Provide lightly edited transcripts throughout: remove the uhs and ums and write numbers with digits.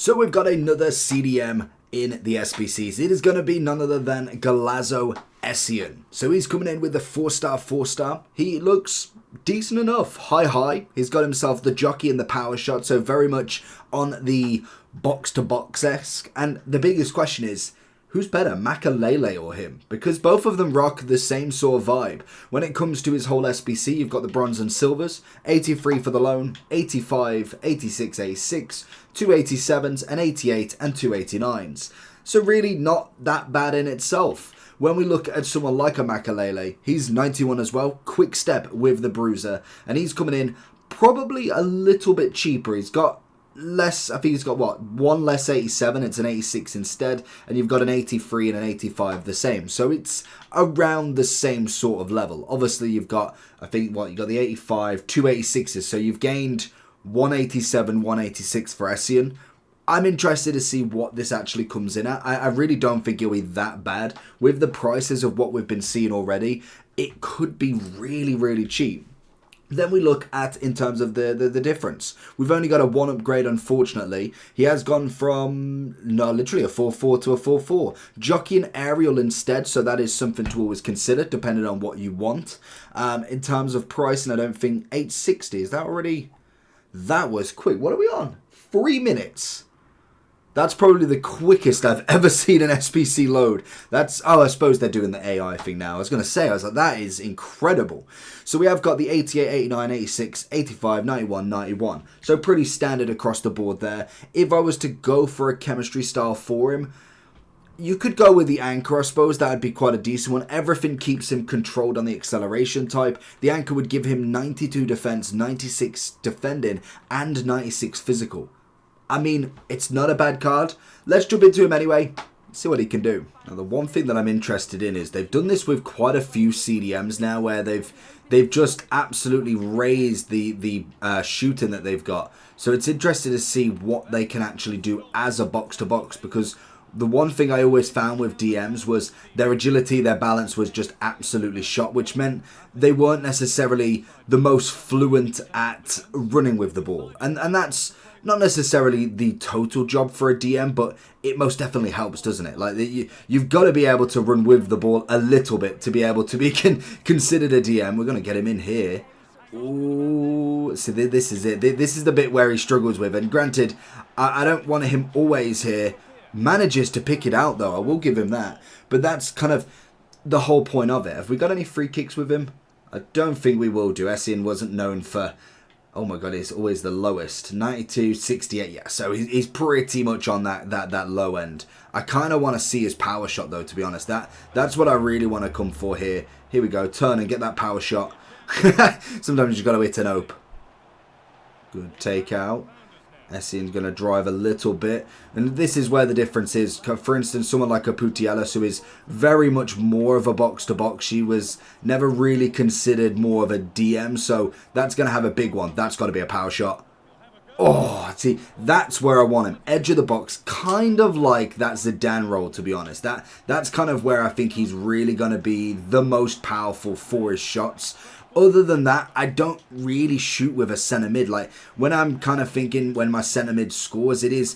So we've got another CDM in the SBCs. It is going to be none other than Golazo Essien. So he's coming in with the 4-star, 4-star. He looks decent enough. High. He's got himself the jockey and the power shot. So very much on the box-to-box-esque. And the biggest question is, who's better, Makalele or him? Because both of them rock the same sort of vibe. When it comes to his whole SBC, you've got the bronze and silvers, 83 for the lone, 85, 86, 86, 287s, and 88 and 289s. So really not that bad in itself. When we look at someone like a Makalele, he's 91 as well, quick step with the bruiser, and he's coming in probably a little bit cheaper. He's got less, I think he's got what, one less 87, it's an 86 instead, and you've got an 83 and an 85 the same, so it's around the same sort of level. Obviously you've got, I think what, you got the 85, 286s, so you've gained 187, 186 for Essien. I'm interested to see what this actually comes in at. I really don't think it'll be that bad. With the prices of what we've been seeing already, it could be really cheap. Then we look at, in terms of the difference. We've only got a 1 upgrade, unfortunately. He has gone from, literally a 4-4 to a 4-4. Jockey and aerial instead, so that is something to always consider, depending on what you want. In terms of pricing, I don't think 860, is that already? That was quick. What are we on? 3 minutes. That's probably the quickest I've ever seen an SPC load. That's, oh, I suppose they're doing the AI thing now. I was going to say, I was like, that is incredible. So we have got the 88, 89, 86, 85, 91, 91. So pretty standard across the board there. If I was to go for a chemistry style for him, you could go with the anchor, I suppose. That would be quite a decent one. Everything keeps him controlled on the acceleration type. The anchor would give him 92 defense, 96 defending, and 96 physical. I mean, it's not a bad card. Let's jump into him anyway, see what he can do. Now, the one thing that I'm interested in is they've done this with quite a few CDMs now, where they've just absolutely raised the shooting that they've got. So it's interesting to see what they can actually do as a box-to-box, because the one thing I always found with DMs was their agility, their balance was just absolutely shot, which meant they weren't necessarily the most fluent at running with the ball. And that's not necessarily the total job for a DM, but it most definitely helps, doesn't it? Like, you've got to be able to run with the ball a little bit to be able to be considered a DM. We're going to get him in here. Ooh, see, this is it. This is the bit where he struggles with. And granted, I don't want him always here. Manages to pick it out, though. I will give him that. But that's kind of the whole point of it. Have we got any free kicks with him? I don't think we will do. Essien wasn't known for... Oh my god, it's always the lowest. 92, 68, yeah. So he's pretty much on that low end. I kind of want to see his power shot, though, to be honest. That's what I really want to come for here. Here we go. Turn and get that power shot. Sometimes you've got to hit an ope. Good takeout. Essien's going to drive a little bit. And this is where the difference is. For instance, someone like a Putellas, who is very much more of a box-to-box. She was never really considered more of a DM. So that's going to have a big one. That's got to be a power shot. Oh, see, that's where I want him. Edge of the box. Kind of like that Zidane role, to be honest. That's kind of where I think he's really going to be the most powerful for his shots. Other than that, I don't really shoot with a centre mid. Like, when I'm kind of thinking when my centre mid scores, it is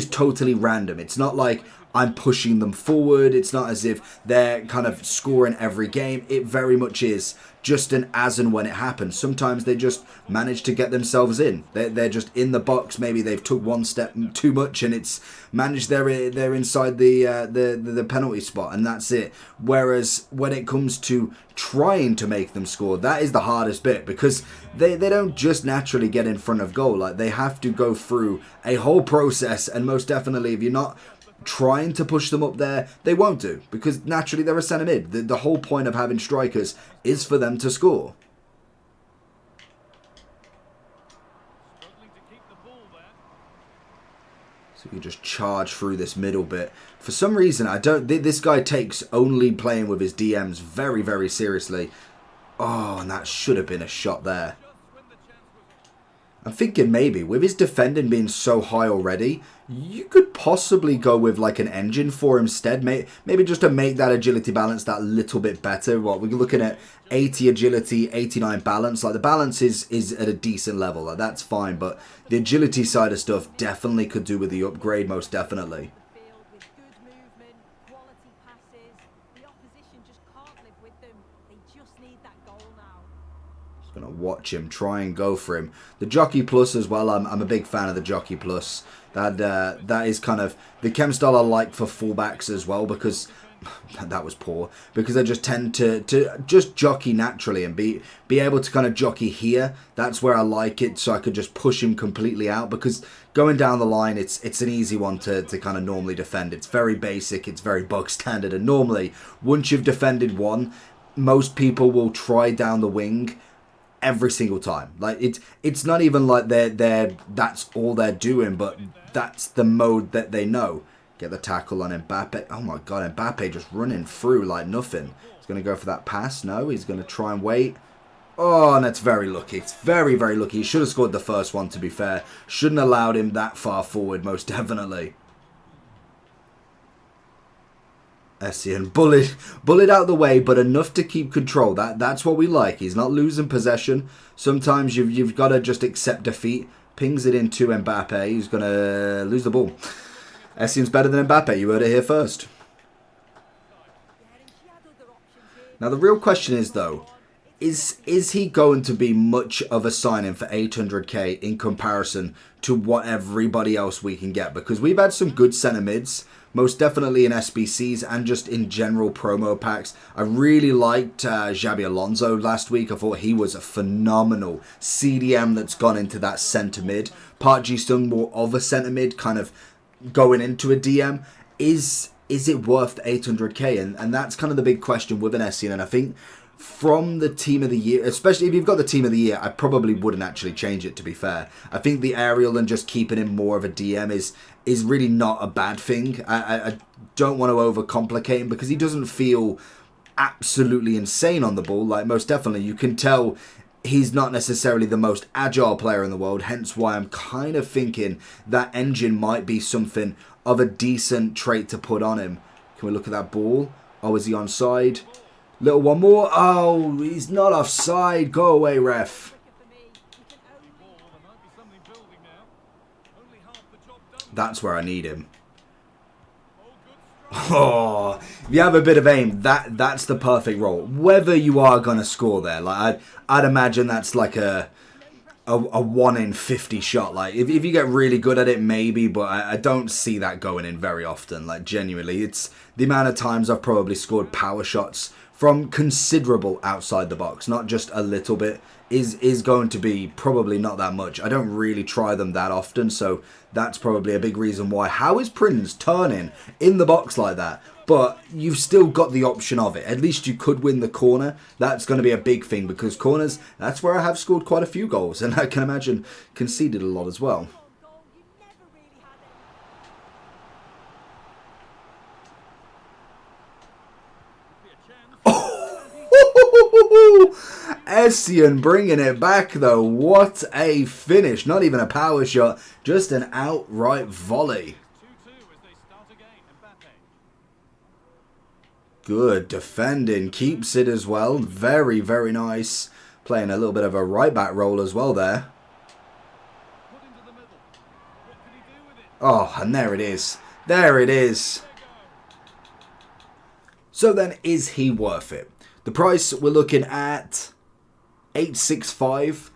totally random. It's not like I'm pushing them forward. It's not as if they're kind of scoring every game. It very much is just an as and when it happens. Sometimes they just manage to get themselves in. They're just in the box. Maybe they've took one step too much and it's managed they're inside the penalty spot, and that's it. Whereas when it comes to trying to make them score, that is the hardest bit, because they don't just naturally get in front of goal. Like, they have to go through a whole process, and most definitely if you're not trying to push them up there, they won't do, because naturally they're a centre mid. The whole point of having strikers is for them to score. So you just charge through this middle bit. For some reason, this guy takes only playing with his DMs very seriously. Oh, and that should have been a shot there. I'm thinking maybe with his defending being so high already, you could possibly go with like an engine for him instead. Maybe just to make that agility balance that little bit better. What, we're looking at 80 agility, 89 balance. Like the balance is at a decent level. Like that's fine. But the agility side of stuff definitely could do with the upgrade, most definitely. Gonna watch him try and go for him. The Jockey Plus as well. I'm a big fan of the Jockey Plus. That is kind of the chem style I like for fullbacks as well, because that was poor, because they just tend to just jockey naturally and be able to kind of jockey here. That's where I like it, so I could just push him completely out, because going down the line it's an easy one to kind of normally defend. It's very basic, it's very bog standard, and normally once you've defended one, most people will try down the wing every single time. Like it's not even like they're that's all they're doing, but that's the mode that they know. Get the tackle on Mbappe. Oh my god, Mbappe just running through like nothing. He's gonna go for that pass. No, he's gonna try and wait. Oh, and that's very lucky. It's very, very lucky. He should have scored the first one, to be fair. Shouldn't have allowed him that far forward, most definitely. Essien bullied out the way, but enough to keep control. That's what we like. He's not losing possession. Sometimes you've got to just accept defeat. Pings it into Mbappe. He's going to lose the ball. Essien's better than Mbappe. You heard it here first. Now the real question is though, is he going to be much of a signing for 800k in comparison to what everybody else we can get? Because we've had some good centre mids, most definitely in SBCs and just in general promo packs. I really liked Xabi Alonso last week. I thought he was a phenomenal CDM that's gone into that centre mid. Park Ji-sung more of a centre mid, kind of going into a DM. Is it worth the 800k? And that's kind of the big question with an Essien. And I think from the team of the year, especially if you've got the team of the year, I probably wouldn't actually change it, to be fair. I think the aerial and just keeping him more of a DM is really not a bad thing. I don't want to overcomplicate him, because he doesn't feel absolutely insane on the ball. Like, most definitely, you can tell he's not necessarily the most agile player in the world, hence why I'm kind of thinking that engine might be something of a decent trait to put on him. Can we look at that ball? Oh, is he onside? Little one more. Oh, he's not offside. Go away, ref. That's where I need him. Oh, if you have a bit of aim, that's the perfect role. Whether you are going to score there, like I'd imagine that's like a 1 in 50 shot. Like if you get really good at it, maybe, but I don't see that going in very often. Like genuinely, it's the amount of times I've probably scored power shots from considerable outside the box, not just a little bit, is going to be probably not that much. I don't really try them that often, so that's probably a big reason why. How is Prince turning in the box like that? But you've still got the option of it. At least you could win the corner. That's going to be a big thing, because corners, that's where I have scored quite a few goals, and I can imagine conceded a lot as well. Essien bringing it back though. What a finish. Not even a power shot, just an outright volley. Good defending, keeps it as well. Very, very nice. Playing a little bit of a right back role as well there. Oh, and there it is. There it is. So then, is he worth it? The price, we're looking at 865.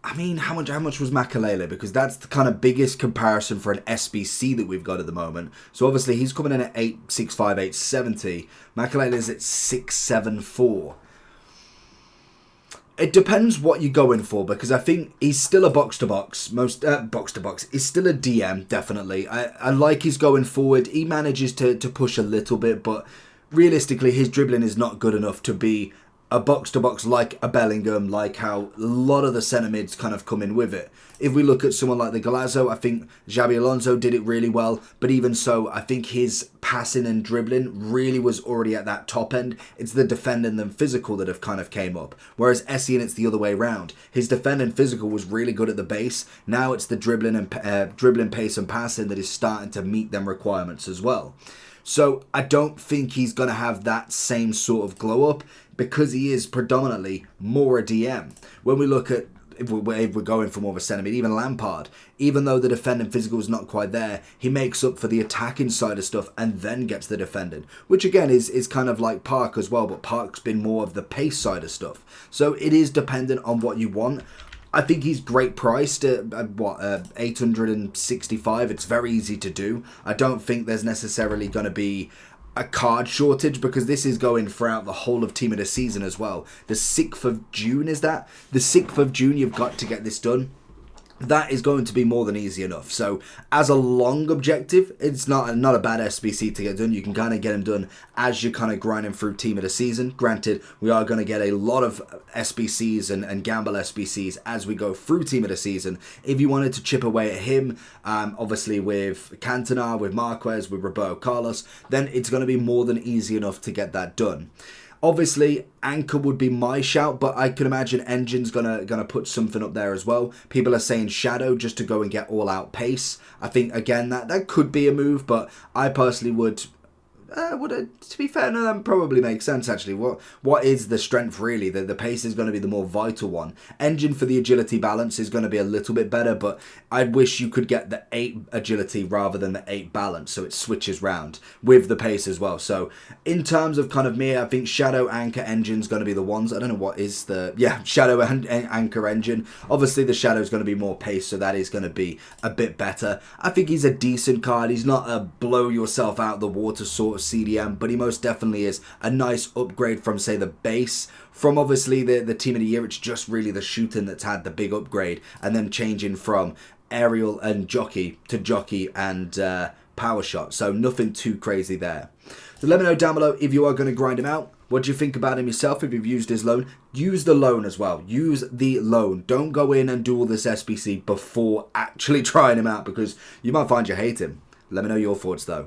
I mean, how much was Makalele? Because that's the kind of biggest comparison for an SBC that we've got at the moment. So obviously he's coming in at 865, 870. Makalele is at 674. It depends what you're going for, because I think he's still a box-to-box. Box-to-box. He's still a DM, definitely. I like his going forward. He manages to push a little bit, but realistically, his dribbling is not good enough to be a box-to-box like a Bellingham, like how a lot of the centre mids kind of come in with it. If we look at someone like the Golazo, I think Xabi Alonso did it really well, but even so, I think his passing and dribbling really was already at that top end. It's the defending and physical that have kind of came up. Whereas Essien, it's the other way around. His defending physical was really good at the base. Now it's the dribbling pace and passing that is starting to meet them requirements as well. So I don't think he's going to have that same sort of glow up because he is predominantly more a DM. When we look at, if we're going for more of a centre mid, even Lampard, even though the defending physical is not quite there, he makes up for the attacking side of stuff and then gets the defending, which again is kind of like Park as well, but Park's been more of the pace side of stuff. So it is dependent on what you want. I think he's great priced at 865. It's very easy to do. I don't think there's necessarily going to be a card shortage because this is going throughout the whole of Team of the Season as well. The 6th of June, is that? The 6th of June, you've got to get this done. That is going to be more than easy enough. So as a long objective, it's not a bad SBC to get done. You can kind of get them done as you're kind of grinding through Team of the Season. Granted, we are going to get a lot of SBCs and gamble SBCs as we go through Team of the Season. If you wanted to chip away at him, obviously with Cantona, with Marquez, with Roberto Carlos, then it's going to be more than easy enough to get that done. Obviously, Anchor would be my shout, but I can imagine Engine's gonna put something up there as well. People are saying Shadow just to go and get all-out pace. I think, again, that could be a move, but I personally would... to be fair, no, that probably makes sense, actually. What is the strength, really? The pace is going to be the more vital one. Engine for the agility balance is going to be a little bit better, but I wish you could get the 8 agility rather than the 8 balance, so it switches round with the pace as well. So, in terms of kind of me, I think Shadow, Anchor, Engine's going to be the ones. I don't know what is the... Yeah, Shadow and Anchor, Engine. Obviously, the Shadow's going to be more pace, so that is going to be a bit better. I think he's a decent card. He's not a blow yourself out the water sort of CDM, but he most definitely is a nice upgrade from, say, the base. From obviously the Team of the Year, it's just really the shooting that's had the big upgrade, and then changing from aerial and jockey to jockey and power shot. So nothing too crazy there. So let me know down below if you are going to grind him out. What do you think about him yourself? If you've used his loan, use the loan as well. Use the loan. Don't go in and do all this SBC before actually trying him out, because you might find you hate him. Let me know your thoughts though.